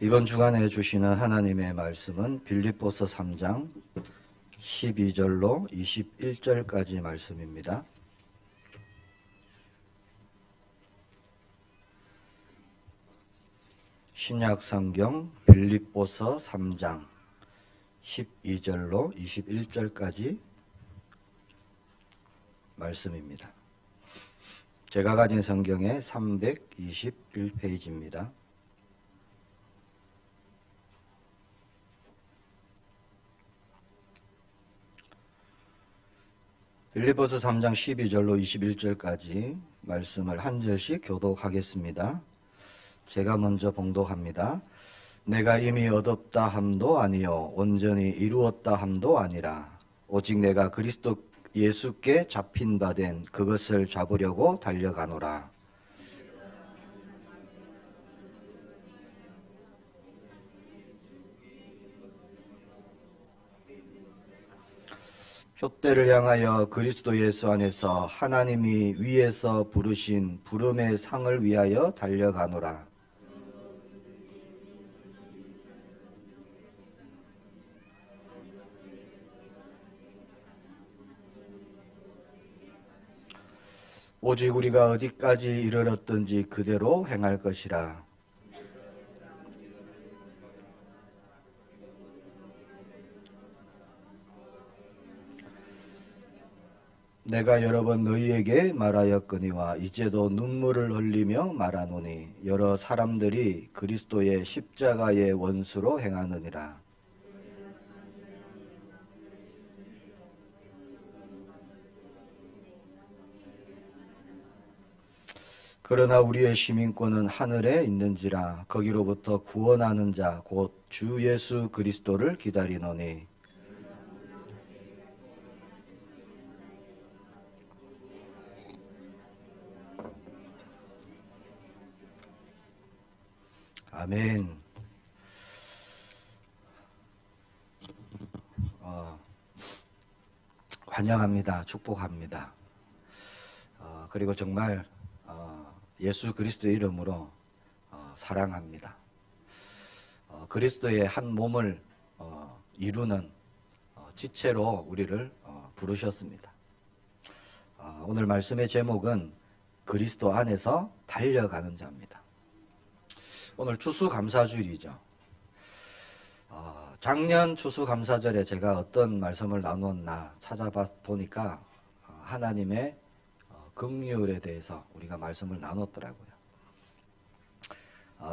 이번 주간에 주시는 하나님의 말씀은 빌립보서 3장 12절로 21절까지 말씀입니다. 신약성경 빌립보서 3장 12절로 21절까지 말씀입니다. 제가 가진 성경의 321페이지입니다. 빌립보서 3장 12절로 21절까지 말씀을 한 절씩 교독하겠습니다. 제가 먼저 봉독합니다. 내가 이미 얻었다 함도 아니요 온전히 이루었다 함도 아니라 오직 내가 그리스도 예수께 잡힌 바 된 그것을 잡으려고 달려가노라. 표대를 향하여 그리스도 예수 안에서 하나님이 위에서 부르신 부름의 상을 위하여 달려가노라. 오직 우리가 어디까지 이르렀든지 그대로 행할 것이라. 내가 여러 번 너희에게 말하였거니와 이제도 눈물을 흘리며 말하노니 여러 사람들이 그리스도의 십자가의 원수로 행하느니라. 그러나 우리의 시민권은 하늘에 있는지라 거기로부터 구원하는 자 곧 주 예수 그리스도를 기다리노니 아멘. 환영합니다. 축복합니다. 그리고 정말 예수 그리스도의 이름으로 사랑합니다. 그리스도의 한 몸을 이루는 지체로 우리를 부르셨습니다. 오늘 말씀의 제목은 그리스도 안에서 달려가는 자입니다. 오늘 추수감사주일이죠. 작년 추수감사절에 제가 어떤 말씀을 나눴나 찾아보니까 하나님의 긍휼에 대해서 우리가 말씀을 나눴더라고요.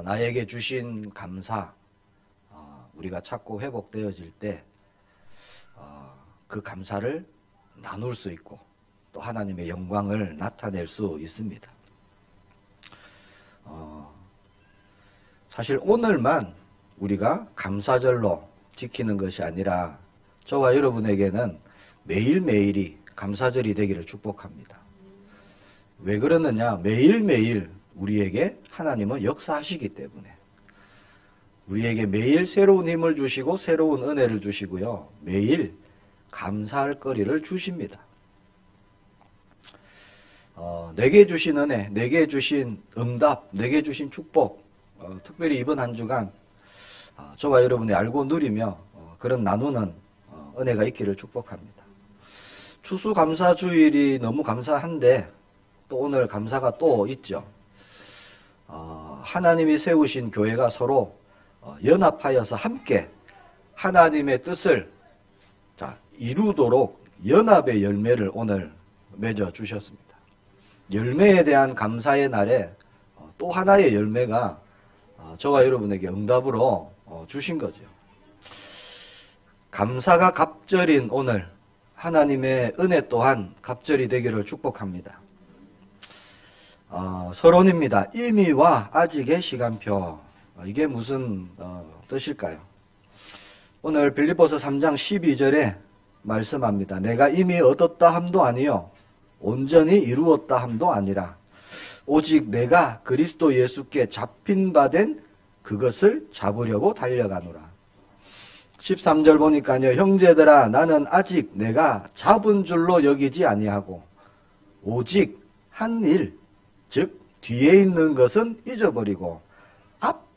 나에게 주신 감사, 우리가 찾고 회복되어질 때 그 감사를 나눌 수 있고 또 하나님의 영광을 나타낼 수 있습니다. 사실 오늘만 우리가 감사절로 지키는 것이 아니라 저와 여러분에게는 매일매일이 감사절이 되기를 축복합니다. 왜 그러느냐? 매일매일 우리에게 하나님은 역사하시기 때문에 우리에게 매일 새로운 힘을 주시고 새로운 은혜를 주시고요. 매일 감사할 거리를 주십니다. 내게 주신 은혜, 내게 주신 응답, 내게 주신 축복, 특별히 이번 한 주간 저와 여러분이 알고 누리며 그런 나누는 은혜가 있기를 축복합니다. 추수감사주일이 너무 감사한데 또 오늘 감사가 또 있죠. 하나님이 세우신 교회가 서로 연합하여서 함께 하나님의 뜻을 이루도록 연합의 열매를 오늘 맺어 주셨습니다. 열매에 대한 감사의 날에 또 하나의 열매가 저와 여러분에게 응답으로 주신 거죠. 감사가 갑절인 오늘 하나님의 은혜 또한 갑절이 되기를 축복합니다. 서론입니다. 이미와 아직의 시간표. 이게 무슨 뜻일까요? 오늘 빌립보서 3장 12절에 말씀합니다. 내가 이미 얻었다 함도 아니요 온전히 이루었다 함도 아니라 오직 내가 그리스도 예수께 잡힌 바 된 그것을 잡으려고 달려가노라. 13절 보니까요. 형제들아 나는 아직 내가 잡은 줄로 여기지 아니하고 오직 한 일, 즉 뒤에 있는 것은 잊어버리고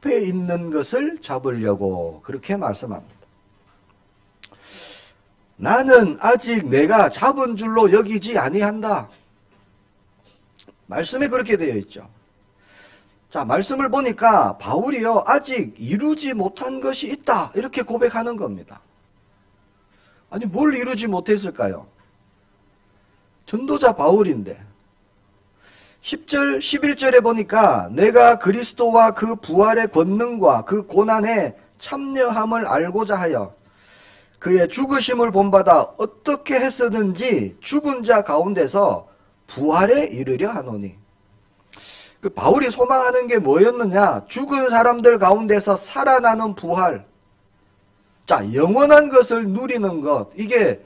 앞에 있는 것을 잡으려고 그렇게 말씀합니다. 나는 아직 내가 잡은 줄로 여기지 아니한다. 말씀에 그렇게 되어 있죠. 자, 말씀을 보니까 바울이요, 아직 이루지 못한 것이 있다, 이렇게 고백하는 겁니다. 아니, 뭘 이루지 못했을까요? 전도자 바울인데 10절, 11절에 보니까 내가 그리스도와 그 부활의 권능과 그 고난의 참여함을 알고자 하여 그의 죽으심을 본받아 어떻게 했었는지 죽은 자 가운데서 부활에 이르려 하노니. 그 바울이 소망하는 게 뭐였느냐? 죽은 사람들 가운데서 살아나는 부활. 자, 영원한 것을 누리는 것. 이게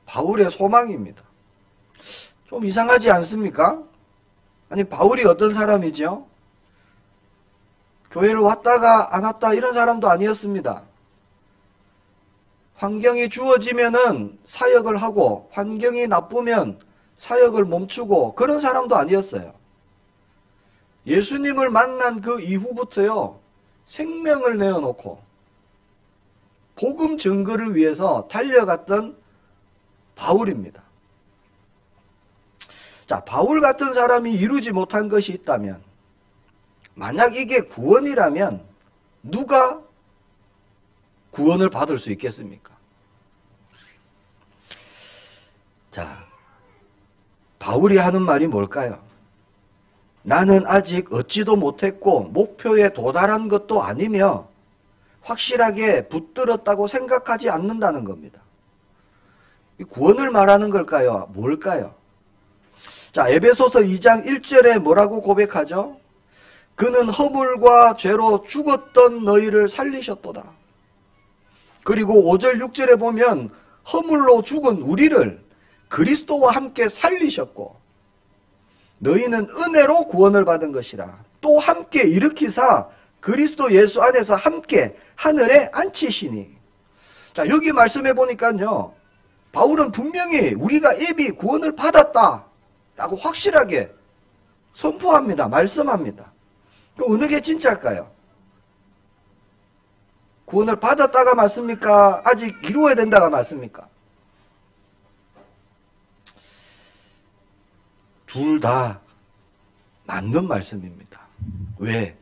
바울의 소망입니다. 좀 이상하지 않습니까? 아니, 바울이 어떤 사람이죠? 교회를 왔다가 안 왔다 이런 사람도 아니었습니다. 환경이 주어지면은 사역을 하고 환경이 나쁘면 사역을 멈추고 그런 사람도 아니었어요. 예수님을 만난 그 이후부터요, 생명을 내어놓고 복음 증거를 위해서 달려갔던 바울입니다. 자, 바울 같은 사람이 이루지 못한 것이 있다면, 만약 이게 구원이라면 누가 구원을 받을 수 있겠습니까? 자, 바울이 하는 말이 뭘까요? 나는 아직 얻지도 못했고 목표에 도달한 것도 아니며 확실하게 붙들었다고 생각하지 않는다는 겁니다. 이 구원을 말하는 걸까요? 뭘까요? 자, 에베소서 2장 1절에 뭐라고 고백하죠? 그는 허물과 죄로 죽었던 너희를 살리셨도다. 그리고 5절 6절에 보면 허물로 죽은 우리를 그리스도와 함께 살리셨고 너희는 은혜로 구원을 받은 것이라. 또 함께 일으키사 그리스도 예수 안에서 함께 하늘에 앉히시니. 자, 여기 말씀해 보니까요, 바울은 분명히 우리가 이미 구원을 받았다 라고 확실하게 선포합니다. 말씀합니다. 그럼 어느 게 진짜일까요? 구원을 받았다가 맞습니까? 아직 이루어야 된다가 맞습니까? 둘 다 맞는 말씀입니다. 왜?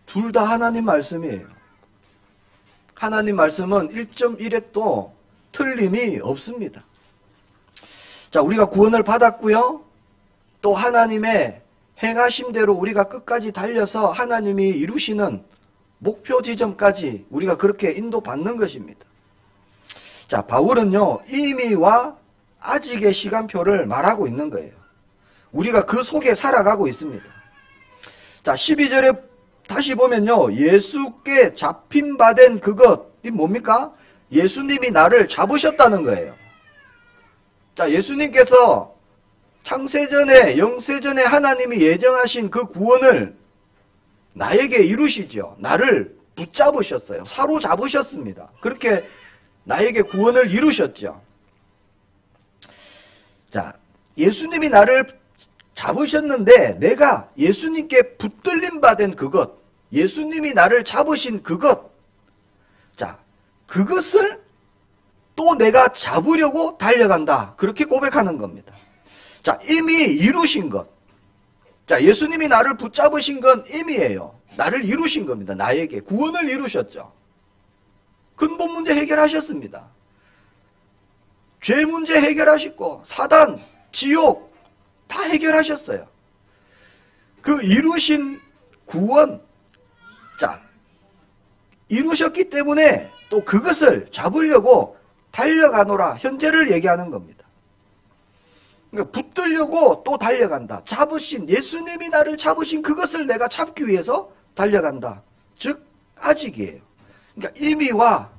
둘 다 하나님 말씀이에요. 하나님 말씀은 1.1핵도 틀림이 없습니다. 자, 우리가 구원을 받았고요. 또 하나님의 행하심대로 우리가 끝까지 달려서 하나님이 이루시는 목표 지점까지 우리가 그렇게 인도받는 것입니다. 자, 바울은요, 이미와 아직의 시간표를 말하고 있는 거예요. 우리가 그 속에 살아가고 있습니다. 자, 12절에 다시 보면요, 예수께 잡힌 바 된 그것, 이 뭡니까? 예수님이 나를 잡으셨다는 거예요. 자, 예수님께서 창세전에, 영세전에 하나님이 예정하신 그 구원을 나에게 이루시죠. 나를 붙잡으셨어요. 사로잡으셨습니다. 그렇게 나에게 구원을 이루셨죠. 자, 예수님이 나를 잡으셨는데 내가 예수님께 붙들림 받은 그것, 예수님이 나를 잡으신 그것, 자, 그것을 또 내가 잡으려고 달려간다. 그렇게 고백하는 겁니다. 자, 이미 이루신 것. 자, 예수님이 나를 붙잡으신 건 이미예요. 나를 이루신 겁니다. 나에게 구원을 이루셨죠. 근본 문제 해결하셨습니다. 죄 문제 해결하셨고 사단, 지옥 다 해결하셨어요. 그 이루신 구원, 자, 이루셨기 때문에 또 그것을 잡으려고 달려가노라. 현재를 얘기하는 겁니다. 그러니까 붙들려고 또 달려간다. 잡으신, 예수님이 나를 잡으신 그것을 내가 잡기 위해서 달려간다. 즉 아직이에요. 그러니까 이미와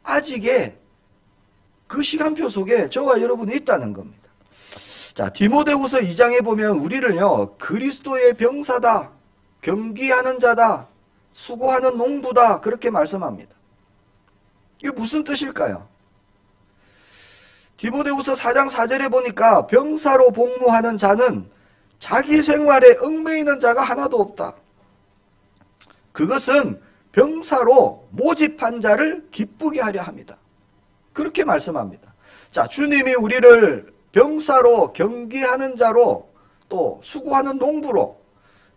아직의 그 시간표 속에 저와 여러분이 있다는 겁니다. 자, 디모데후서 2장에 보면 우리를요, 그리스도의 병사다, 경기하는 자다, 수고하는 농부다, 그렇게 말씀합니다. 이게 무슨 뜻일까요? 디모데후서 4장 4절에 보니까 병사로 복무하는 자는 자기 생활에 얽매이는 자가 하나도 없다. 그것은 병사로 모집한 자를 기쁘게 하려 합니다. 그렇게 말씀합니다. 자, 주님이 우리를 병사로, 경기하는 자로, 또 수고하는 농부로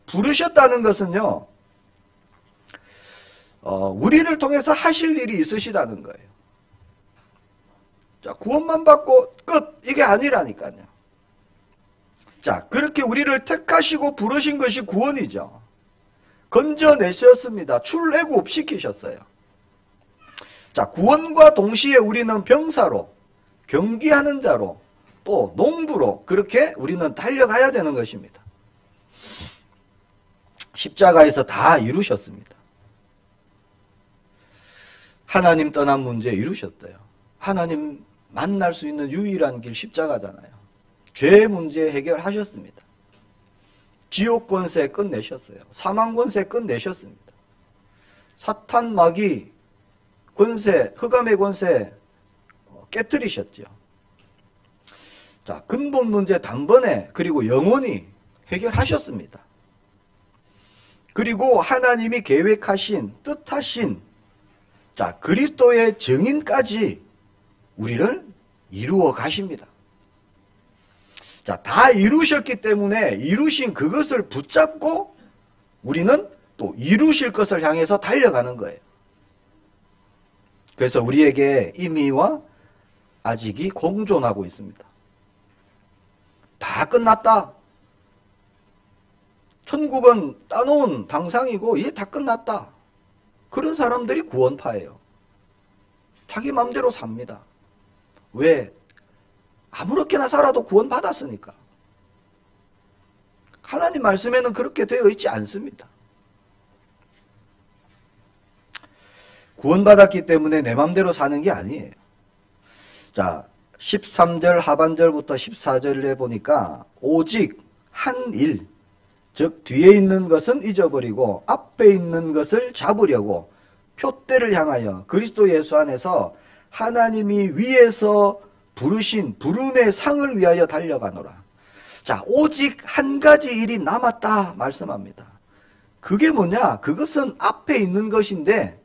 부르셨다는 것은요, 우리를 통해서 하실 일이 있으시다는 거예요. 자, 구원만 받고 끝! 이게 아니라니까요. 자, 그렇게 우리를 택하시고 부르신 것이 구원이죠. 건져내셨습니다. 출애굽 시키셨어요. 자, 구원과 동시에 우리는 병사로, 경기하는 자로, 또 농부로 그렇게 우리는 달려가야 되는 것입니다. 십자가에서 다 이루셨습니다. 하나님 떠난 문제 이루셨어요. 하나님 만날 수 있는 유일한 길 십자가잖아요. 죄 문제 해결하셨습니다. 지옥 권세 끝내셨어요. 사망 권세 끝내셨습니다. 사탄 마귀 권세, 흑암의 권세 깨뜨리셨죠. 자, 근본 문제 단번에 그리고 영원히 해결하셨습니다. 그리고 하나님이 계획하신 뜻하신 자, 그리스도의 증인까지 우리를 이루어 가십니다. 자, 다 이루셨기 때문에 이루신 그것을 붙잡고 우리는 또 이루실 것을 향해서 달려가는 거예요. 그래서 우리에게 이미와 아직이 공존하고 있습니다. 다 끝났다. 천국은 따놓은 당상이고 이제 다 끝났다. 그런 사람들이 구원파예요. 자기 마음대로 삽니다. 왜? 아무렇게나 살아도 구원받았으니까. 하나님 말씀에는 그렇게 되어 있지 않습니다. 구원받았기 때문에 내 마음대로 사는 게 아니에요. 자, 13절 하반절부터 14절에 보니까 오직 한 일, 즉 뒤에 있는 것은 잊어버리고 앞에 있는 것을 잡으려고 표대를 향하여 그리스도 예수 안에서 하나님이 위에서 부르신 부름의 상을 위하여 달려가노라. 자, 오직 한 가지 일이 남았다 말씀합니다. 그게 뭐냐? 그것은 앞에 있는 것인데,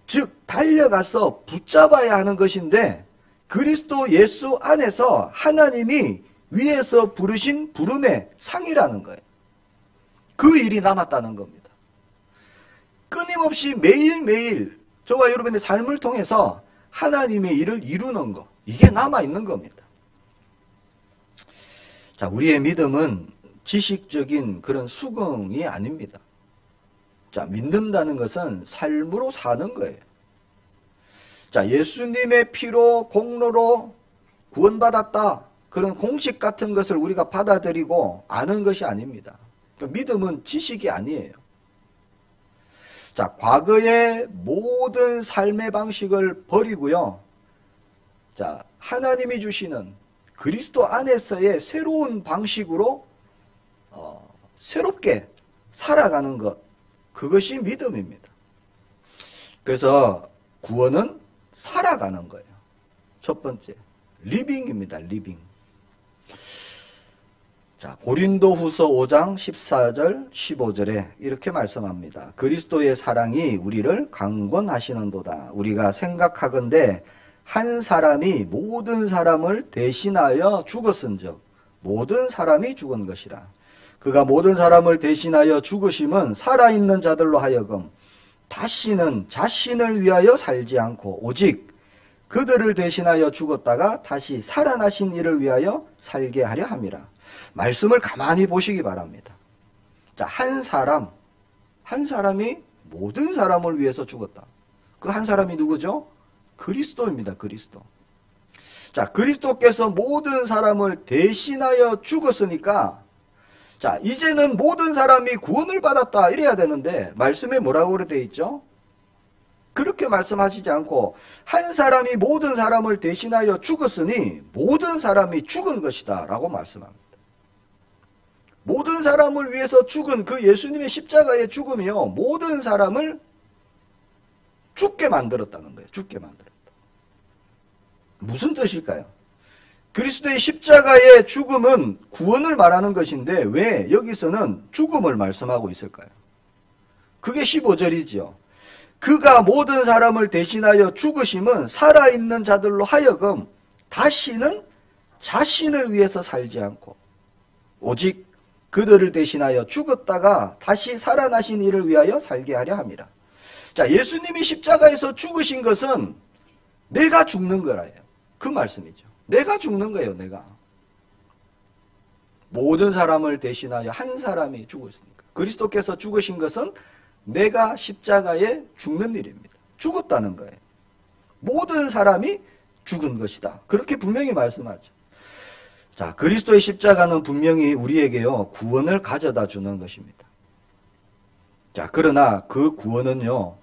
즉 달려가서 붙잡아야 하는 것인데, 그리스도 예수 안에서 하나님이 위에서 부르신 부름의 상이라는 거예요. 그 일이 남았다는 겁니다. 끊임없이 매일매일 저와 여러분의 삶을 통해서 하나님의 일을 이루는 것, 이게 남아있는 겁니다. 자, 우리의 믿음은 지식적인 그런 수긍이 아닙니다. 자, 믿는다는 것은 삶으로 사는 거예요. 자, 예수님의 피로 공로로 구원받았다. 그런 공식 같은 것을 우리가 받아들이고 아는 것이 아닙니다. 그러니까 믿음은 지식이 아니에요. 자, 과거의 모든 삶의 방식을 버리고요. 자, 하나님이 주시는 그리스도 안에서의 새로운 방식으로 새롭게 살아가는 것, 그것이 믿음입니다. 그래서 구원은 살아가는 거예요. 첫 번째, 리빙입니다. 리빙. 자, 고린도후서 5장 14절 15절에 이렇게 말씀합니다. 그리스도의 사랑이 우리를 강권하시는도다. 우리가 생각하건대 한 사람이 모든 사람을 대신하여 죽었은즉 모든 사람이 죽은 것이라. 그가 모든 사람을 대신하여 죽으심은 살아있는 자들로 하여금 다시는 자신을 위하여 살지 않고 오직 그들을 대신하여 죽었다가 다시 살아나신 이를 위하여 살게 하려 함이라. 말씀을 가만히 보시기 바랍니다. 자, 한 사람이 모든 사람을 위해서 죽었다. 그 한 사람이 누구죠? 그리스도입니다. 그리스도. 자, 그리스도께서 모든 사람을 대신하여 죽었으니까, 자, 이제는 모든 사람이 구원을 받았다 이래야 되는데 말씀에 뭐라고 되어 있죠? 그렇게 말씀하시지 않고 한 사람이 모든 사람을 대신하여 죽었으니 모든 사람이 죽은 것이다 라고 말씀합니다. 모든 사람을 위해서 죽은 그 예수님의 십자가의 죽음이요, 모든 사람을 죽게 만들었다는 거예요. 죽게 만들었다. 무슨 뜻일까요? 그리스도의 십자가의 죽음은 구원을 말하는 것인데 왜 여기서는 죽음을 말씀하고 있을까요? 그게 15절이지요. 그가 모든 사람을 대신하여 죽으심은 살아있는 자들로 하여금 다시는 자신을 위해서 살지 않고 오직 그들을 대신하여 죽었다가 다시 살아나신 이를 위하여 살게 하려 함이라. 자, 예수님이 십자가에서 죽으신 것은 내가 죽는 거라요. 그 말씀이죠. 내가 죽는 거예요, 내가. 모든 사람을 대신하여 한 사람이 죽었으니까. 그리스도께서 죽으신 것은 내가 십자가에 죽는 일입니다. 죽었다는 거예요. 모든 사람이 죽은 것이다. 그렇게 분명히 말씀하죠. 자, 그리스도의 십자가는 분명히 우리에게요, 구원을 가져다 주는 것입니다. 자, 그러나 그 구원은요,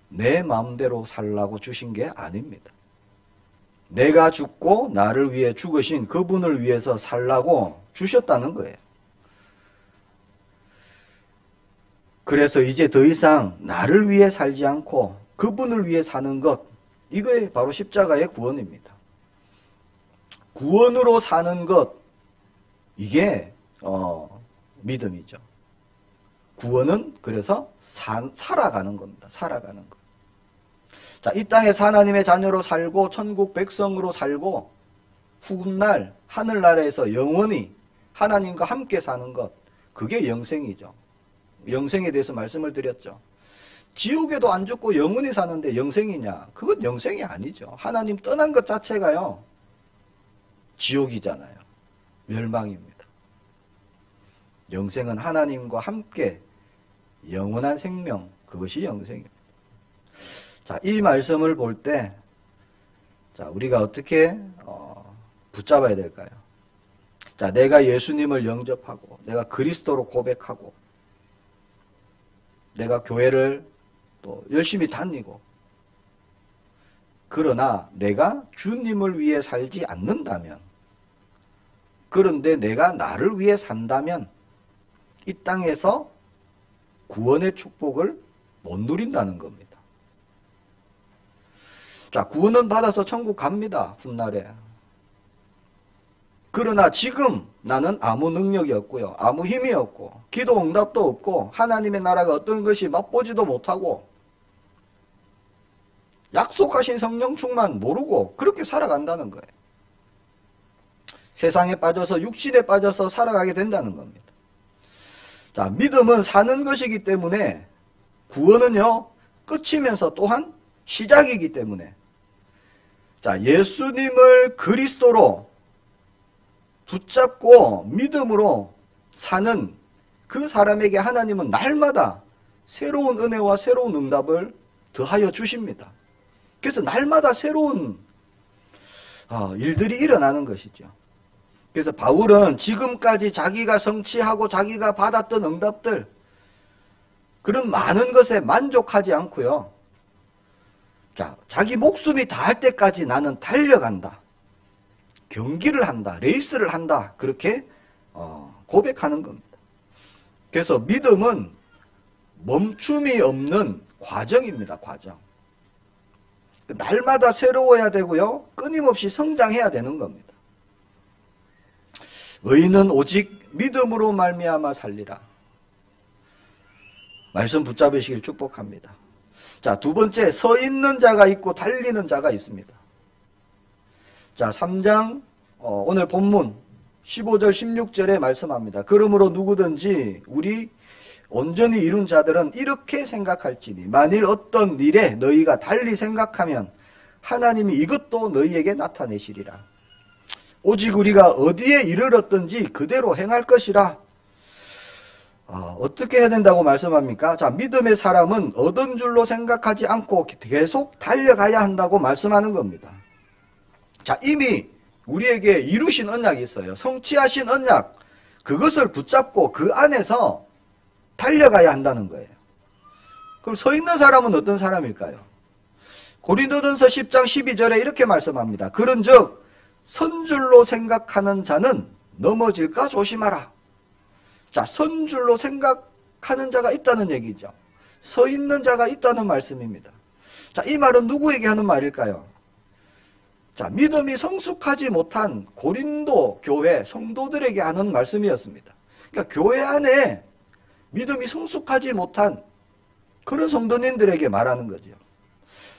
내 마음대로 살라고 주신 게 아닙니다. 내가 죽고 나를 위해 죽으신 그분을 위해서 살라고 주셨다는 거예요. 그래서 이제 더 이상 나를 위해 살지 않고 그분을 위해 사는 것, 이게 바로 십자가의 구원입니다. 구원으로 사는 것, 이게 믿음이죠. 구원은 그래서 살아가는 겁니다. 살아가는 것. 자, 이 땅에서 하나님의 자녀로 살고 천국 백성으로 살고 훗날 하늘나라에서 영원히 하나님과 함께 사는 것, 그게 영생이죠. 영생에 대해서 말씀을 드렸죠. 지옥에도 안 죽고 영원히 사는데 영생이냐? 그건 영생이 아니죠. 하나님 떠난 것 자체가요, 지옥이잖아요. 멸망입니다. 영생은 하나님과 함께 영원한 생명, 그것이 영생입니다. 자, 이 말씀을 볼 때, 자, 우리가 어떻게 붙잡아야 될까요? 자, 내가 예수님을 영접하고, 내가 그리스도로 고백하고, 내가 교회를 또 열심히 다니고, 그러나 내가 주님을 위해 살지 않는다면, 그런데 내가 나를 위해 산다면 이 땅에서 구원의 축복을 못 누린다는 겁니다. 자, 구원은 받아서 천국 갑니다. 훗날에. 그러나 지금 나는 아무 능력이 없고요, 아무 힘이 없고, 기도 응답도 없고, 하나님의 나라가 어떤 것이 맛보지도 못하고, 약속하신 성령 충만 모르고 그렇게 살아간다는 거예요. 세상에 빠져서 육신에 빠져서 살아가게 된다는 겁니다. 자, 믿음은 사는 것이기 때문에 구원은요, 끝이면서 또한 시작이기 때문에, 자, 예수님을 그리스도로 붙잡고 믿음으로 사는 그 사람에게 하나님은 날마다 새로운 은혜와 새로운 응답을 더하여 주십니다. 그래서 날마다 새로운 일들이 일어나는 것이죠. 그래서 바울은 지금까지 자기가 성취하고 자기가 받았던 응답들, 그런 많은 것에 만족하지 않고요, 자, 자기 목숨이 다할 때까지 나는 달려간다, 경기를 한다, 레이스를 한다, 그렇게 고백하는 겁니다. 그래서 믿음은 멈춤이 없는 과정입니다. 과정. 날마다 새로워야 되고요, 끊임없이 성장해야 되는 겁니다. 의인은 오직 믿음으로 말미암아 살리라. 말씀 붙잡으시길 축복합니다. 자, 두 번째, 서 있는 자가 있고 달리는 자가 있습니다. 자, 3장 오늘 본문 15절 16절에 말씀합니다. 그러므로 누구든지 우리 온전히 이룬 자들은 이렇게 생각할지니 만일 어떤 일에 너희가 달리 생각하면 하나님이 이것도 너희에게 나타내시리라. 오직 우리가 어디에 이르렀든지 그대로 행할 것이라. 어떻게 해야 된다고 말씀합니까? 자, 믿음의 사람은 얻은 줄로 생각하지 않고 계속 달려가야 한다고 말씀하는 겁니다. 자, 이미 우리에게 이루신 언약이 있어요. 성취하신 언약, 그것을 붙잡고 그 안에서 달려가야 한다는 거예요. 그럼 서 있는 사람은 어떤 사람일까요? 고린도전서 10장 12절에 이렇게 말씀합니다. 그런즉 선줄로 생각하는 자는 넘어질까 조심하라. 자, 선줄로 생각하는 자가 있다는 얘기죠. 서 있는 자가 있다는 말씀입니다. 자, 이 말은 누구에게 하는 말일까요? 자, 믿음이 성숙하지 못한 고린도 교회 성도들에게 하는 말씀이었습니다. 그러니까 교회 안에 믿음이 성숙하지 못한 그런 성도님들에게 말하는 거죠.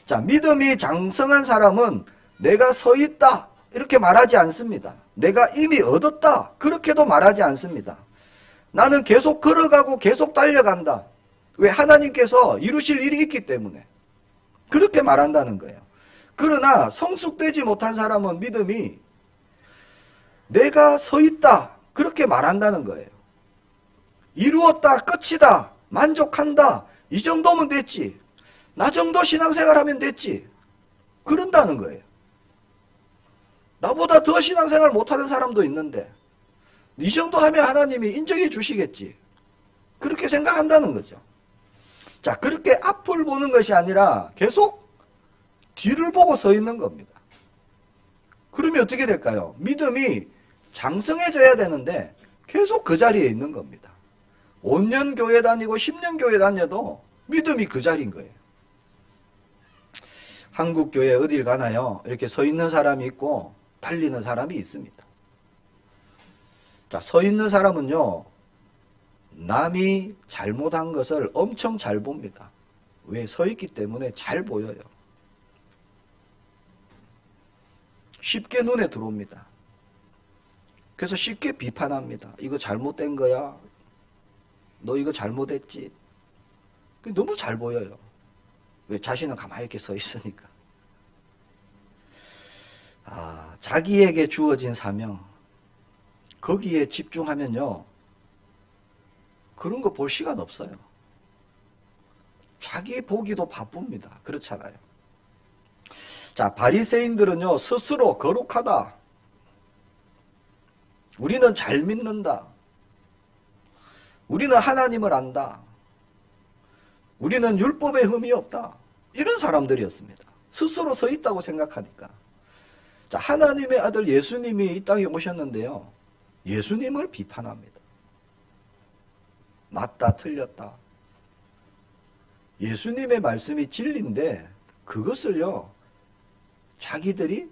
자, 믿음이 장성한 사람은 내가 서 있다 이렇게 말하지 않습니다. 내가 이미 얻었다 그렇게도 말하지 않습니다. 나는 계속 걸어가고 계속 달려간다. 왜? 하나님께서 이루실 일이 있기 때문에 그렇게 말한다는 거예요. 그러나 성숙되지 못한 사람은 믿음이 내가 서 있다 그렇게 말한다는 거예요. 이루었다, 끝이다, 만족한다, 이 정도면 됐지, 나 정도 신앙생활하면 됐지, 그런다는 거예요. 나보다 더 신앙생활 못하는 사람도 있는데 이 정도 하면 하나님이 인정해 주시겠지, 그렇게 생각한다는 거죠. 자, 그렇게 앞을 보는 것이 아니라 계속 뒤를 보고 서 있는 겁니다. 그러면 어떻게 될까요? 믿음이 장성해져야 되는데 계속 그 자리에 있는 겁니다. 5년 교회 다니고 10년 교회 다녀도 믿음이 그 자리인 거예요. 한국 교회 어딜 가나요? 이렇게 서 있는 사람이 있고 달리는 사람이 있습니다. 자, 서 있는 사람은요, 남이 잘못한 것을 엄청 잘 봅니다. 왜? 서 있기 때문에 잘 보여요. 쉽게 눈에 들어옵니다. 그래서 쉽게 비판합니다. 이거 잘못된 거야. 너 이거 잘못했지. 너무 잘 보여요. 왜? 자신은 가만히 이렇게 서 있으니까. 자기에게 주어진 사명, 거기에 집중하면요, 그런 거 볼 시간 없어요. 자기 보기도 바쁩니다. 그렇잖아요. 자, 바리새인들은요, 스스로 거룩하다, 우리는 잘 믿는다, 우리는 하나님을 안다, 우리는 율법에 흠이 없다, 이런 사람들이었습니다. 스스로 서 있다고 생각하니까. 자, 하나님의 아들 예수님이 이 땅에 오셨는데요, 예수님을 비판합니다. 맞다, 틀렸다. 예수님의 말씀이 진리인데 그것을요, 자기들이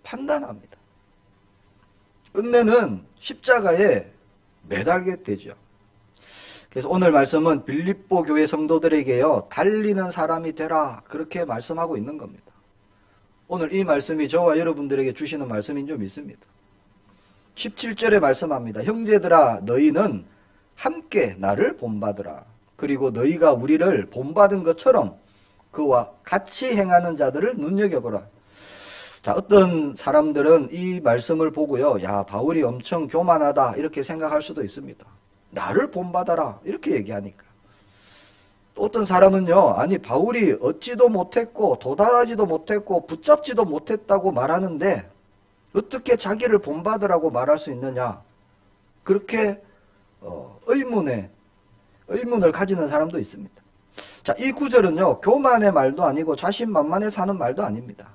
판단합니다. 끝내는 십자가에 매달게 되죠. 그래서 오늘 말씀은 빌립보 교회 성도들에게요, 달리는 사람이 되라, 그렇게 말씀하고 있는 겁니다. 오늘 이 말씀이 저와 여러분들에게 주시는 말씀인 줄 믿습니다. 17절에 말씀합니다. 형제들아, 너희는 함께 나를 본받으라. 그리고 너희가 우리를 본받은 것처럼 그와 같이 행하는 자들을 눈여겨보라. 자, 어떤 사람들은 이 말씀을 보고요, 야, 바울이 엄청 교만하다 이렇게 생각할 수도 있습니다. 나를 본받아라 이렇게 얘기하니까. 또 어떤 사람은요, 아니 바울이 얻지도 못했고 도달하지도 못했고 붙잡지도 못했다고 말하는데 어떻게 자기를 본받으라고 말할 수 있느냐, 그렇게 의문을 가지는 사람도 있습니다. 자, 이 구절은요, 교만의 말도 아니고 자신만만해 사는 말도 아닙니다.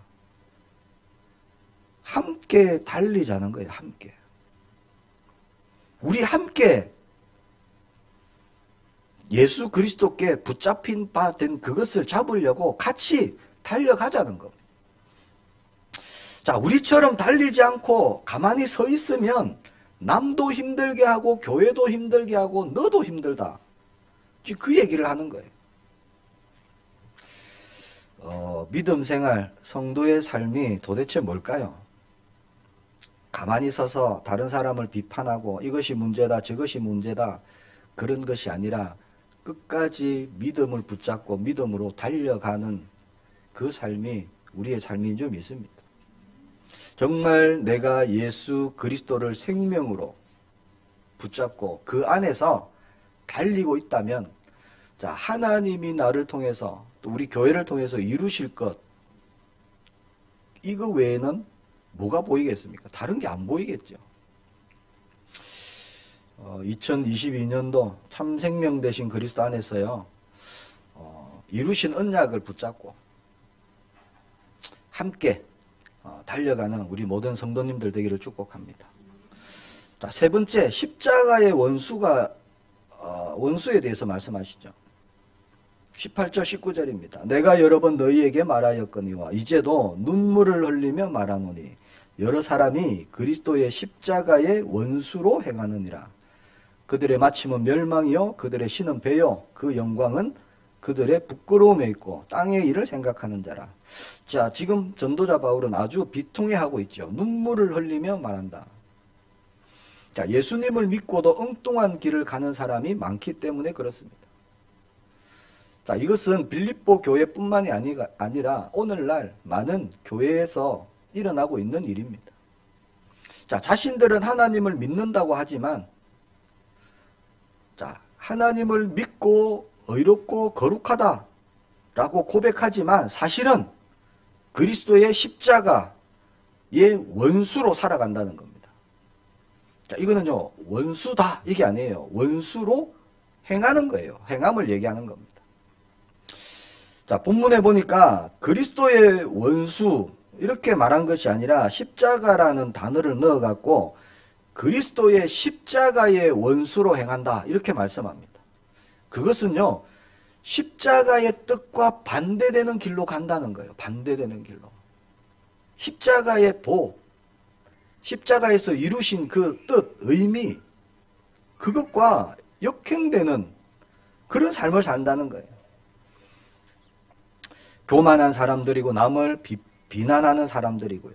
함께 달리자는 거예요. 함께. 우리 함께 예수 그리스도께 붙잡힌 바 된 그것을 잡으려고 같이 달려가자는 겁니다. 자, 우리처럼 달리지 않고 가만히 서 있으면 남도 힘들게 하고 교회도 힘들게 하고 너도 힘들다, 지금 그 얘기를 하는 거예요. 믿음 생활, 성도의 삶이 도대체 뭘까요? 가만히 서서 다른 사람을 비판하고 이것이 문제다 저것이 문제다 그런 것이 아니라 끝까지 믿음을 붙잡고 믿음으로 달려가는 그 삶이 우리의 삶인 줄 믿습니다. 정말 내가 예수 그리스도를 생명으로 붙잡고 그 안에서 달리고 있다면, 자, 하나님이 나를 통해서 또 우리 교회를 통해서 이루실 것, 이거 외에는 뭐가 보이겠습니까? 다른 게 안 보이겠죠. 2022년도 참 생명 되신 그리스도 안에서요, 이루신 언약을 붙잡고 함께 달려가는 우리 모든 성도님들 되기를 축복합니다. 자, 세 번째, 십자가의 원수에 대해서 말씀하시죠. 18절 19절입니다. 내가 여러 번 너희에게 말하였거니와 이제도 눈물을 흘리며 말하노니 여러 사람이 그리스도의 십자가의 원수로 행하느니라. 그들의 마침은 멸망이요 그들의 신은 배요 그 영광은 그들의 부끄러움에 있고 땅의 일을 생각하는 자라. 자, 지금 전도자 바울은 아주 비통해하고 있죠. 눈물을 흘리며 말한다. 자, 예수님을 믿고도 엉뚱한 길을 가는 사람이 많기 때문에 그렇습니다. 자, 이것은 빌립보 교회뿐만이 아니라 오늘날 많은 교회에서 일어나고 있는 일입니다. 자, 자신들은 하나님을 믿는다고 하지만, 자, 하나님을 믿고 의롭고 거룩하다라고 고백하지만 사실은 그리스도의 십자가의 원수로 살아간다는 겁니다. 자, 이거는요, 원수다 이게 아니에요. 원수로 행하는 거예요. 행함을 얘기하는 겁니다. 자, 본문에 보니까 그리스도의 원수 이렇게 말한 것이 아니라 십자가라는 단어를 넣어갖고 그리스도의 십자가의 원수로 행한다 이렇게 말씀합니다. 그것은요, 십자가의 뜻과 반대되는 길로 간다는 거예요. 반대되는 길로. 십자가의 도, 십자가에서 이루신 그 뜻, 의미, 그것과 역행되는 그런 삶을 산다는 거예요. 교만한 사람들이고 남을 비난하는 사람들이고요.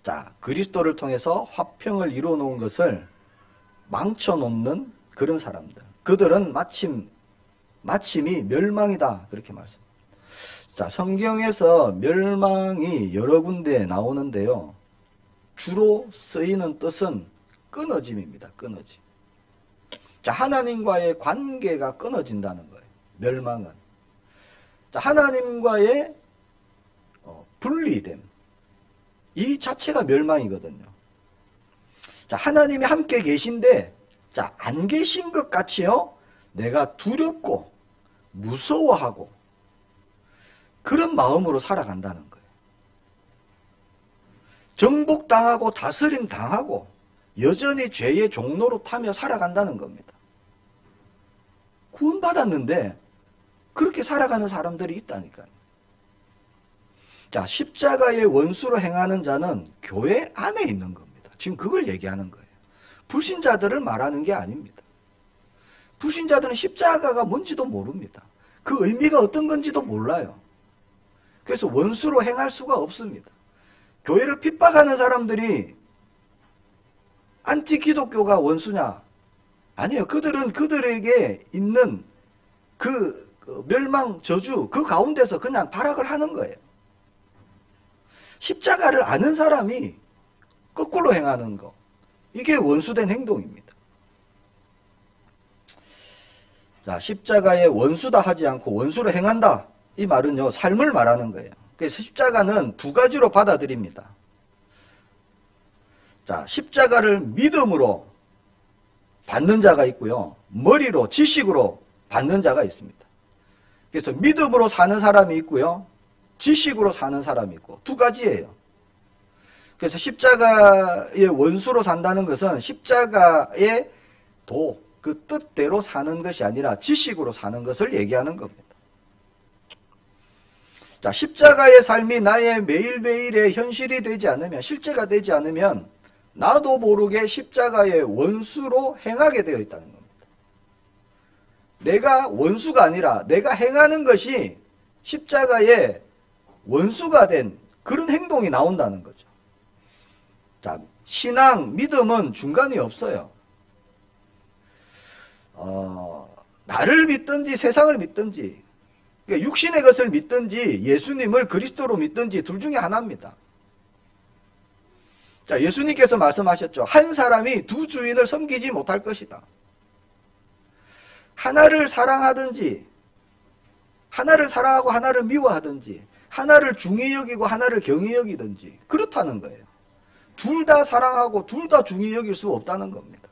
자, 그리스도를 통해서 화평을 이루어 놓은 것을 망쳐놓는 그런 사람들. 그들은 마침이 멸망이다. 그렇게 말씀합니다. 자, 성경에서 멸망이 여러 군데 나오는데요. 주로 쓰이는 뜻은 끊어짐입니다. 끊어짐. 자, 하나님과의 관계가 끊어진다는 거예요. 멸망은. 자, 하나님과의 분리됨. 이 자체가 멸망이거든요. 자, 하나님이 함께 계신데, 자, 안 계신 것 같이요, 내가 두렵고, 무서워하고, 그런 마음으로 살아간다는 거예요. 정복당하고, 다스림 당하고, 여전히 죄의 종로로 타며 살아간다는 겁니다. 구원받았는데, 그렇게 살아가는 사람들이 있다니까요. 자, 십자가의 원수로 행하는 자는 교회 안에 있는 겁니다. 지금 그걸 얘기하는 거예요. 불신자들을 말하는 게 아닙니다. 불신자들은 십자가가 뭔지도 모릅니다. 그 의미가 어떤 건지도 몰라요. 그래서 원수로 행할 수가 없습니다. 교회를 핍박하는 사람들이 안티기독교가 원수냐? 아니에요. 그들은 그들에게 있는 그 멸망, 저주, 그 가운데서 그냥 발악을 하는 거예요. 십자가를 아는 사람이 거꾸로 행하는 거, 이게 원수된 행동입니다. 자, 십자가의 원수다 하지 않고 원수로 행한다, 이 말은요, 삶을 말하는 거예요. 그래서 십자가는 두 가지로 받아들입니다. 자, 십자가를 믿음으로 받는 자가 있고요, 머리로, 지식으로 받는 자가 있습니다. 그래서 믿음으로 사는 사람이 있고요, 지식으로 사는 사람이 있고, 두 가지예요. 그래서 십자가의 원수로 산다는 것은 십자가의 도, 그 뜻대로 사는 것이 아니라 지식으로 사는 것을 얘기하는 겁니다. 자, 십자가의 삶이 나의 매일매일의 현실이 되지 않으면, 실제가 되지 않으면 나도 모르게 십자가의 원수로 행하게 되어 있다는 겁니다. 내가 원수가 아니라 내가 행하는 것이 십자가의 원수가 된 그런 행동이 나온다는 거죠. 자, 신앙, 믿음은 중간이 없어요. 나를 믿든지 세상을 믿든지, 그러니까 육신의 것을 믿든지 예수님을 그리스도로 믿든지 둘 중에 하나입니다. 자, 예수님께서 말씀하셨죠. 한 사람이 두 주인을 섬기지 못할 것이다. 하나를 사랑하든지, 하나를 사랑하고 하나를 미워하든지, 하나를 중히 여기고 하나를 경히 여기든지, 그렇다는 거예요. 둘 다 사랑하고 둘 다 중히 여길 수 없다는 겁니다.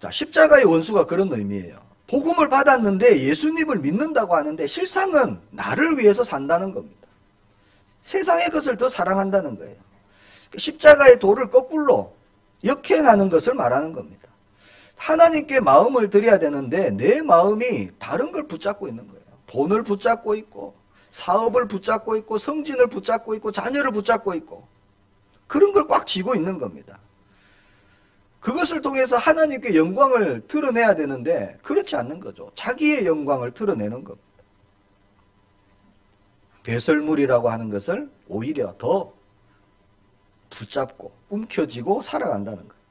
자, 십자가의 원수가 그런 의미예요. 복음을 받았는데 예수님을 믿는다고 하는데 실상은 나를 위해서 산다는 겁니다. 세상의 것을 더 사랑한다는 거예요. 십자가의 도를 거꾸로 역행하는 것을 말하는 겁니다. 하나님께 마음을 드려야 되는데 내 마음이 다른 걸 붙잡고 있는 거예요. 돈을 붙잡고 있고, 사업을 붙잡고 있고, 성진을 붙잡고 있고, 자녀를 붙잡고 있고, 그런 걸 꽉 쥐고 있는 겁니다. 그것을 통해서 하나님께 영광을 드러내야 되는데 그렇지 않는 거죠. 자기의 영광을 드러내는 겁니다. 배설물이라고 하는 것을 오히려 더 붙잡고 움켜쥐고 살아간다는 거예요.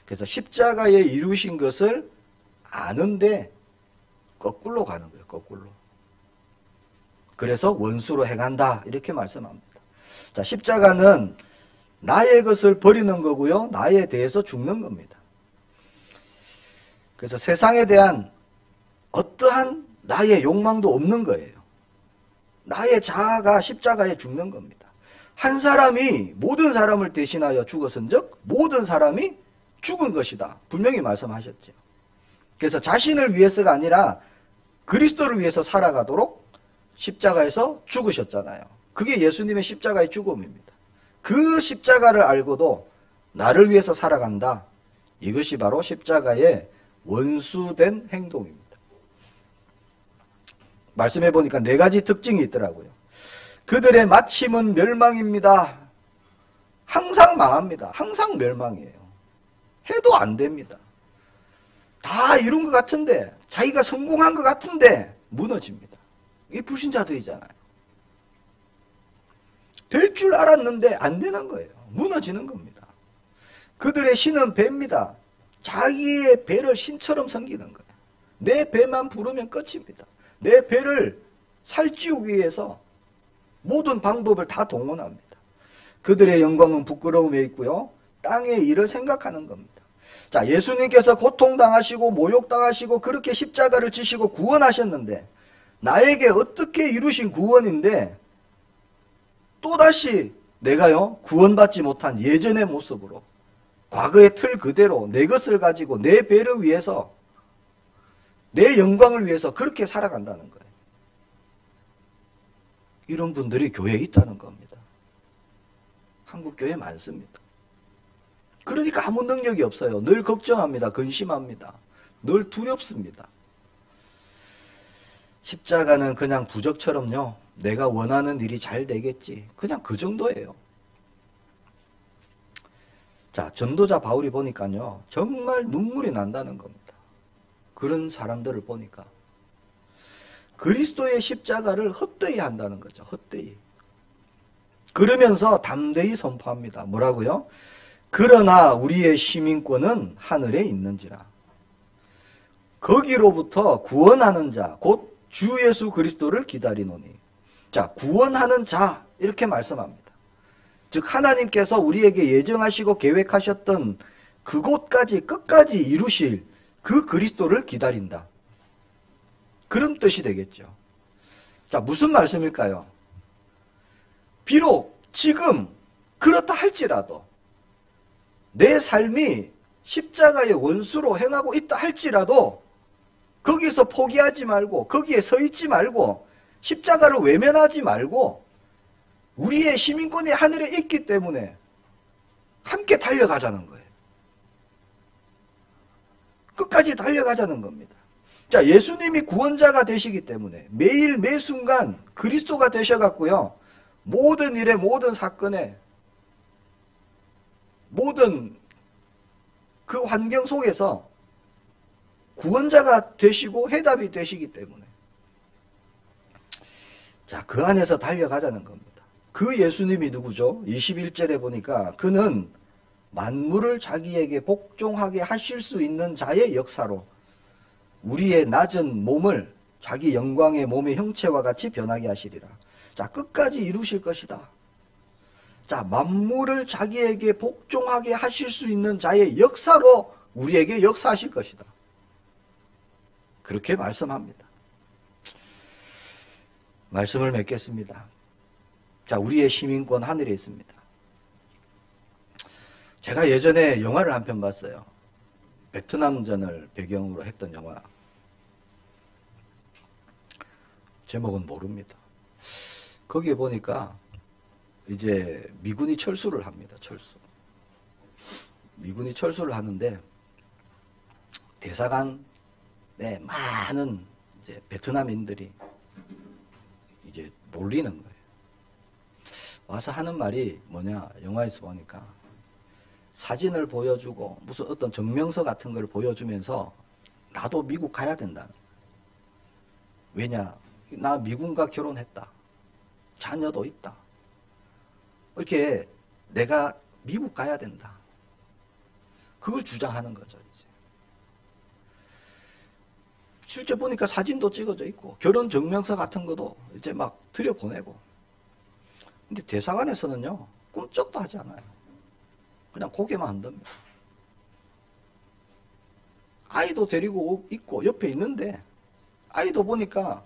그래서 십자가에 이루신 것을 아는데 거꾸로 가는 거예요. 거꾸로. 그래서 원수로 행한다 이렇게 말씀합니다. 자, 십자가는 나의 것을 버리는 거고요. 나에 대해서 죽는 겁니다. 그래서 세상에 대한 어떠한 나의 욕망도 없는 거예요. 나의 자아가 십자가에 죽는 겁니다. 한 사람이 모든 사람을 대신하여 죽었은즉 모든 사람이 죽은 것이다. 분명히 말씀하셨죠. 그래서 자신을 위해서가 아니라 그리스도를 위해서 살아가도록 십자가에서 죽으셨잖아요. 그게 예수님의 십자가의 죽음입니다. 그 십자가를 알고도 나를 위해서 살아간다. 이것이 바로 십자가의 원수된 행동입니다. 말씀해 보니까 4가지 특징이 있더라고요. 그들의 마침은 멸망입니다. 항상 망합니다. 항상 멸망이에요. 해도 안 됩니다. 다 이룬 것 같은데, 자기가 성공한 것 같은데 무너집니다. 이게 불신자들이잖아요. 될 줄 알았는데 안 되는 거예요. 무너지는 겁니다. 그들의 신은 배입니다. 자기의 배를 신처럼 섬기는 거예요. 내 배만 부르면 끝입니다. 내 배를 살찌우기 위해서 모든 방법을 다 동원합니다. 그들의 영광은 부끄러움에 있고요. 땅의 일을 생각하는 겁니다. 자, 예수님께서 고통당하시고 모욕당하시고 그렇게 십자가를 지시고 구원하셨는데 나에게 어떻게 이루신 구원인데 또다시 내가요 구원받지 못한 예전의 모습으로 과거의 틀 그대로 내 것을 가지고 내 배를 위해서 내 영광을 위해서 그렇게 살아간다는 거예요. 이런 분들이 교회에 있다는 겁니다. 한국 교회에 많습니다. 그러니까 아무 능력이 없어요. 늘 걱정합니다. 근심합니다. 늘 두렵습니다. 십자가는 그냥 부적처럼요. 내가 원하는 일이 잘 되겠지. 그냥 그 정도예요. 자, 전도자 바울이 보니까요. 정말 눈물이 난다는 겁니다. 그런 사람들을 보니까. 그리스도의 십자가를 헛되이 한다는 거죠. 헛되이. 그러면서 담대히 선포합니다. 뭐라고요? 그러나 우리의 시민권은 하늘에 있는지라. 거기로부터 구원하는 자, 곧 주 예수 그리스도를 기다리노니. 자, 구원하는 자 이렇게 말씀합니다. 즉 하나님께서 우리에게 예정하시고 계획하셨던 그곳까지 끝까지 이루실 그 그리스도를 기다린다. 그런 뜻이 되겠죠. 자, 무슨 말씀일까요? 비록 지금 그렇다 할지라도 내 삶이 십자가의 원수로 행하고 있다 할지라도 거기서 포기하지 말고 거기에 서 있지 말고 십자가를 외면하지 말고 우리의 시민권이 하늘에 있기 때문에 함께 달려가자는 거예요. 끝까지 달려가자는 겁니다. 자, 예수님이 구원자가 되시기 때문에 매일 매순간 그리스도가 되셔갖고요. 모든 일에 모든 사건에 모든 그 환경 속에서 구원자가 되시고 해답이 되시기 때문에 자, 그 안에서 달려가자는 겁니다. 그 예수님이 누구죠? 21절에 보니까 그는 만물을 자기에게 복종하게 하실 수 있는 자의 역사로 우리의 낮은 몸을 자기 영광의 몸의 형체와 같이 변하게 하시리라. 자, 끝까지 이루실 것이다. 자, 만물을 자기에게 복종하게 하실 수 있는 자의 역사로 우리에게 역사하실 것이다. 그렇게 말씀합니다. 말씀을 맺겠습니다. 자, 우리의 시민권 하늘에 있습니다. 제가 예전에 영화를 한 편 봤어요. 베트남전을 배경으로 했던 영화. 제목은 모릅니다. 거기에 보니까 이제 미군이 철수를 합니다. 철수. 미군이 철수를 하는데 대사관에 많은 이제 베트남인들이 이제 몰리는 거예요. 와서 하는 말이 뭐냐? 영화에서 보니까 사진을 보여주고 무슨 어떤 증명서 같은 걸 보여주면서 나도 미국 가야 된다. 왜냐? 나 미군과 결혼했다. 자녀도 있다. 이렇게 내가 미국 가야 된다. 그걸 주장하는 거죠. 이제. 실제 보니까 사진도 찍어져 있고 결혼 증명서 같은 것도 이제 막 들여보내고. 근데 대사관에서는요, 꿈쩍도 하지 않아요. 그냥 고개만 흔듭니다. 아이도 데리고 있고 옆에 있는데 아이도 보니까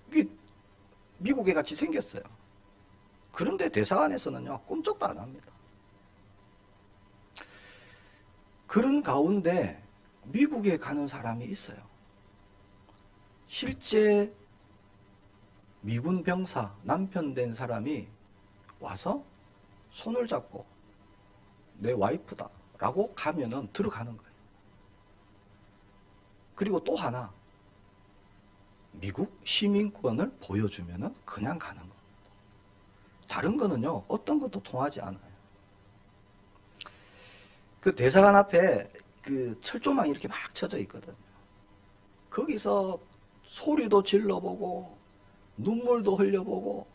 이게 미국에 같이 생겼어요. 그런데 대사관에서는요, 꿈쩍도 안 합니다. 그런 가운데 미국에 가는 사람이 있어요. 실제 미군 병사, 남편 된 사람이 와서 손을 잡고 내 와이프다 라고 가면은 들어가는 거예요. 그리고 또 하나, 미국 시민권을 보여주면은 그냥 가는 겁니다. 다른 거는요, 어떤 것도 통하지 않아요. 그 대사관 앞에 그 철조망이 이렇게 막 쳐져 있거든요. 거기서 소리도 질러보고 눈물도 흘려보고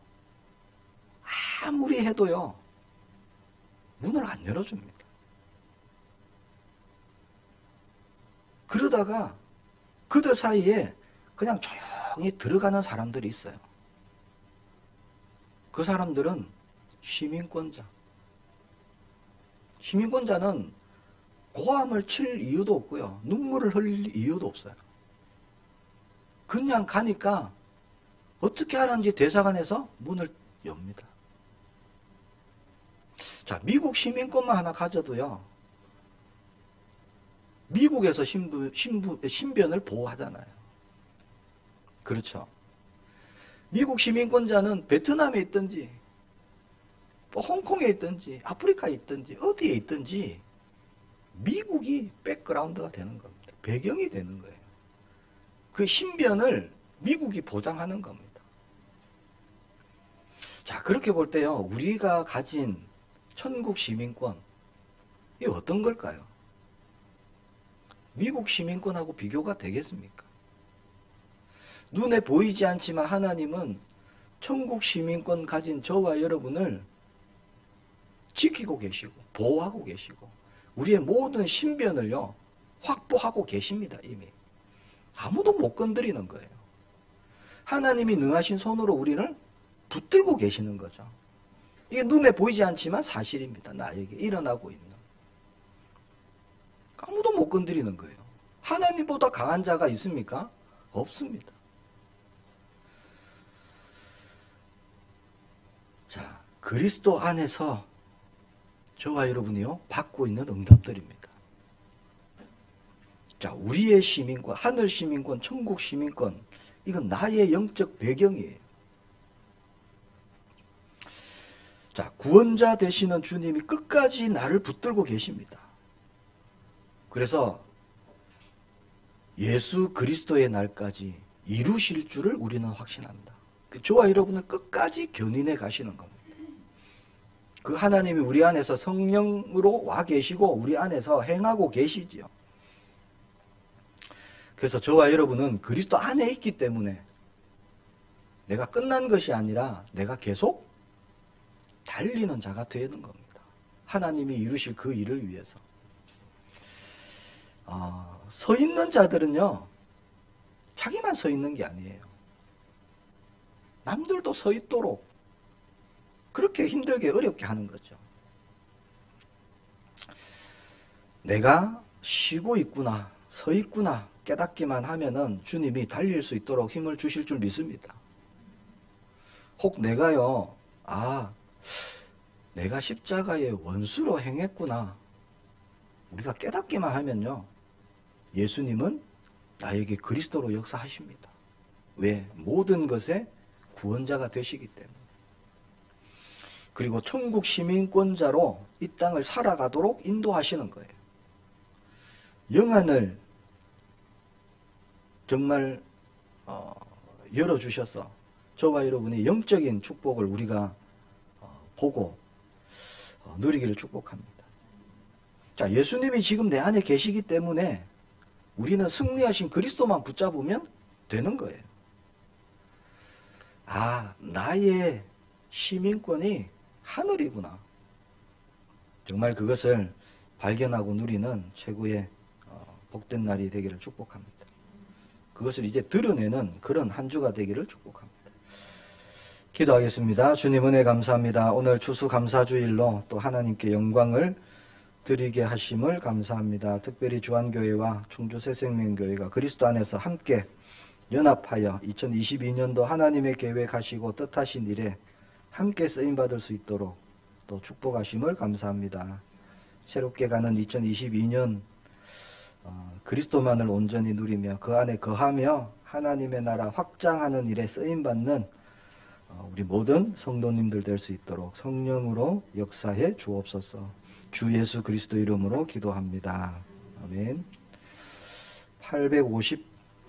아무리 해도요, 문을 안 열어줍니다. 그러다가 그들 사이에 그냥 조용히 들어가는 사람들이 있어요. 그 사람들은 시민권자. 시민권자는 고함을 칠 이유도 없고요. 눈물을 흘릴 이유도 없어요. 그냥 가니까 어떻게 하는지 대사관에서 문을 엽니다. 자, 미국 시민권만 하나 가져도요, 미국에서 신변을 보호하잖아요. 그렇죠. 미국 시민권자는 베트남에 있든지, 홍콩에 있든지, 아프리카에 있든지, 어디에 있든지, 미국이 백그라운드가 되는 겁니다. 배경이 되는 거예요. 그 신변을 미국이 보장하는 겁니다. 자, 그렇게 볼 때요, 우리가 가진 천국 시민권, 이게 어떤 걸까요? 미국 시민권하고 비교가 되겠습니까? 눈에 보이지 않지만 하나님은 천국 시민권 가진 저와 여러분을 지키고 계시고 보호하고 계시고 우리의 모든 신변을요, 확보하고 계십니다. 이미 아무도 못 건드리는 거예요. 하나님이 능하신 손으로 우리를 붙들고 계시는 거죠. 이게 눈에 보이지 않지만 사실입니다. 나에게 일어나고 있는. 아무도 못 건드리는 거예요. 하나님보다 강한 자가 있습니까? 없습니다. 자, 그리스도 안에서 저와 여러분이요, 받고 있는 응답들입니다. 자, 우리의 시민권, 하늘 시민권, 천국 시민권, 이건 나의 영적 배경이에요. 자, 구원자 되시는 주님이 끝까지 나를 붙들고 계십니다. 그래서 예수 그리스도의 날까지 이루실 줄을 우리는 확신한다. 저와 여러분을 끝까지 견인해 가시는 겁니다. 그 하나님이 우리 안에서 성령으로 와 계시고 우리 안에서 행하고 계시지요. 그래서 저와 여러분은 그리스도 안에 있기 때문에 내가 끝난 것이 아니라 내가 계속 달리는 자가 되는 겁니다. 하나님이 이루실 그 일을 위해서. 서 있는 자들은요, 자기만 서 있는 게 아니에요. 남들도 서 있도록 그렇게 힘들게 어렵게 하는 거죠. 내가 쉬고 있구나, 서 있구나 깨닫기만 하면은 주님이 달릴 수 있도록 힘을 주실 줄 믿습니다. 혹 내가요, 내가 십자가의 원수로 행했구나, 우리가 깨닫기만 하면요, 예수님은 나에게 그리스도로 역사하십니다. 왜? 모든 것의 구원자가 되시기 때문에. 그리고 천국 시민권자로 이 땅을 살아가도록 인도하시는 거예요. 영안을 정말 열어주셔서 저와 여러분의 영적인 축복을 우리가 보고 누리기를 축복합니다. 자, 예수님이 지금 내 안에 계시기 때문에 우리는 승리하신 그리스도만 붙잡으면 되는 거예요. 아, 나의 시민권이 하늘이구나. 정말 그것을 발견하고 누리는 최고의 복된 날이 되기를 축복합니다. 그것을 이제 드러내는 그런 한 주가 되기를 축복합니다. 기도하겠습니다. 주님 은혜 감사합니다. 오늘 추수감사주일로 또 하나님께 영광을 드리게 하심을 감사합니다. 특별히 주안교회와 충주새생명교회가 그리스도 안에서 함께 연합하여 2022년도 하나님의 계획하시고 뜻하신 일에 함께 쓰임받을 수 있도록 또 축복하심을 감사합니다. 새롭게 가는 2022년 그리스도만을 온전히 누리며 그 안에 거하며 하나님의 나라 확장하는 일에 쓰임받는 우리 모든 성도님들 될 수 있도록 성령으로 역사해 주옵소서. 주 예수 그리스도 이름으로 기도합니다. 아멘. 850